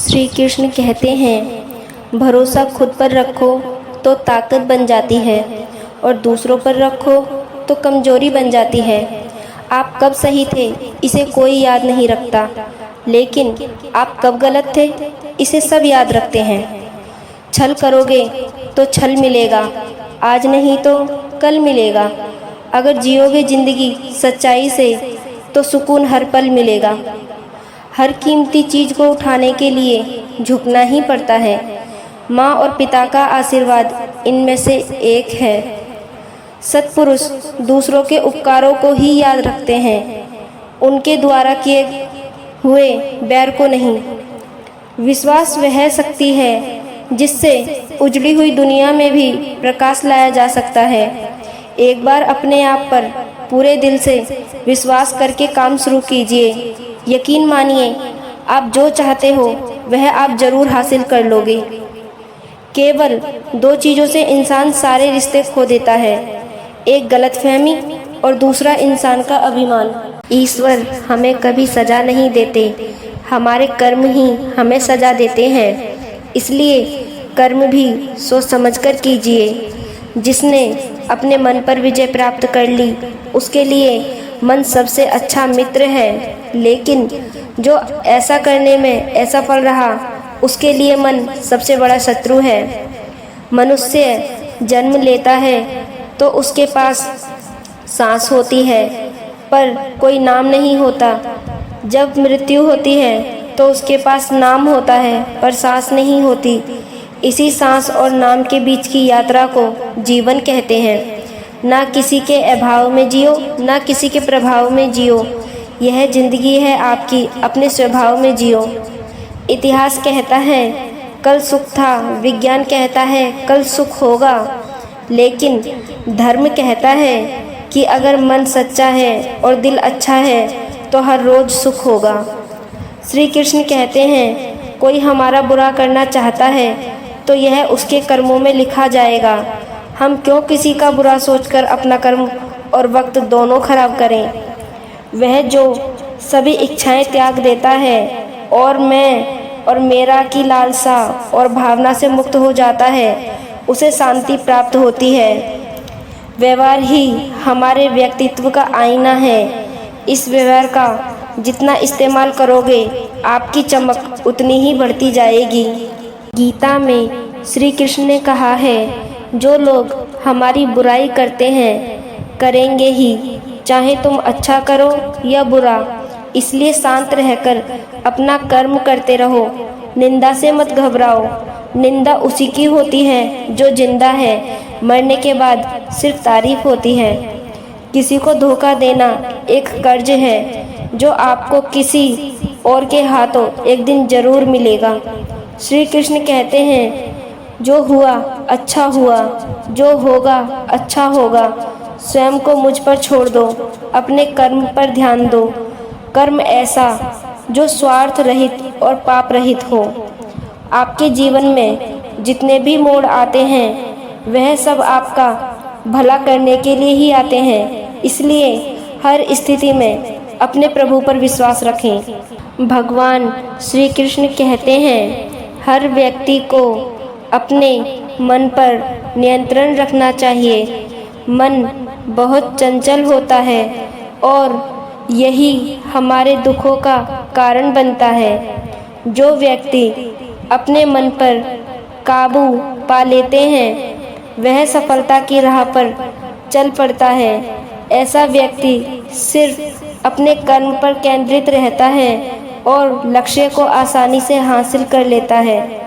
श्री कृष्ण कहते हैं, भरोसा खुद पर रखो तो ताकत बन जाती है और दूसरों पर रखो तो कमज़ोरी बन जाती है। आप कब सही थे इसे कोई याद नहीं रखता, लेकिन आप कब गलत थे इसे सब याद रखते हैं। छल करोगे तो छल मिलेगा, आज नहीं तो कल मिलेगा। अगर जियोगे ज़िंदगी सच्चाई से तो सुकून हर पल मिलेगा। हर कीमती चीज़ को उठाने के लिए झुकना ही पड़ता है। माँ और पिता का आशीर्वाद इनमें से एक है। सत्पुरुष दूसरों के उपकारों को ही याद रखते हैं, उनके द्वारा किए हुए बैर को नहीं। विश्वास वह शक्ति है जिससे उजड़ी हुई दुनिया में भी प्रकाश लाया जा सकता है। एक बार अपने आप पर पूरे दिल से विश्वास करके काम शुरू कीजिए। यकीन मानिए, आप जो चाहते हो वह आप ज़रूर हासिल कर लोगे। केवल दो चीज़ों से इंसान सारे रिश्ते खो देता है, एक गलतफहमी और दूसरा इंसान का अभिमान। ईश्वर हमें कभी सज़ा नहीं देते, हमारे कर्म ही हमें सज़ा देते हैं। इसलिए कर्म भी सोच समझकर कीजिए। जिसने अपने मन पर विजय प्राप्त कर ली उसके लिए मन सबसे अच्छा मित्र है, लेकिन जो ऐसा करने में असफल रहा उसके लिए मन सबसे बड़ा शत्रु है। मनुष्य जन्म लेता है तो उसके पास सांस होती है पर कोई नाम नहीं होता। जब मृत्यु होती है तो उसके पास नाम होता है पर सांस नहीं होती। इसी सांस और नाम के बीच की यात्रा को जीवन कहते हैं। ना किसी के अभाव में जियो, ना किसी के प्रभाव में जियो। यह जिंदगी है आपकी, अपने स्वभाव में जियो। इतिहास कहता है कल सुख था, विज्ञान कहता है कल सुख होगा, लेकिन धर्म कहता है कि अगर मन सच्चा है और दिल अच्छा है तो हर रोज़ सुख होगा। श्री कृष्ण कहते हैं, कोई हमारा बुरा करना चाहता है तो यह उसके कर्मों में लिखा जाएगा। हम क्यों किसी का बुरा सोचकर अपना कर्म और वक्त दोनों खराब करें। वह जो सभी इच्छाएं त्याग देता है और मैं और मेरा की लालसा और भावना से मुक्त हो जाता है, उसे शांति प्राप्त होती है। व्यवहार ही हमारे व्यक्तित्व का आईना है। इस व्यवहार का जितना इस्तेमाल करोगे आपकी चमक उतनी ही बढ़ती जाएगी। गीता में श्री कृष्ण ने कहा है, जो लोग हमारी बुराई करते हैं करेंगे ही, चाहे तुम अच्छा करो या बुरा। इसलिए शांत रहकर अपना कर्म करते रहो। निंदा से मत घबराओ। निंदा उसी की होती है जो जिंदा है, मरने के बाद सिर्फ तारीफ होती है। किसी को धोखा देना एक कर्ज है जो आपको किसी और के हाथों एक दिन जरूर मिलेगा। श्री कृष्ण कहते हैं, जो हुआ अच्छा हुआ, जो होगा अच्छा होगा। स्वयं को मुझ पर छोड़ दो, अपने कर्म पर ध्यान दो। कर्म ऐसा जो स्वार्थ रहित और पाप रहित हो। आपके जीवन में जितने भी मोड़ आते हैं वह सब आपका भला करने के लिए ही आते हैं। इसलिए हर स्थिति में अपने प्रभु पर विश्वास रखें। भगवान श्री कृष्ण कहते हैं, हर व्यक्ति को अपने मन पर नियंत्रण रखना चाहिए। मन बहुत चंचल होता है और यही हमारे दुखों का कारण बनता है। जो व्यक्ति अपने मन पर काबू पा लेते हैं वह सफलता की राह पर चल पड़ता है। ऐसा व्यक्ति सिर्फ अपने कर्म पर केंद्रित रहता है और लक्ष्य को आसानी से हासिल कर लेता है।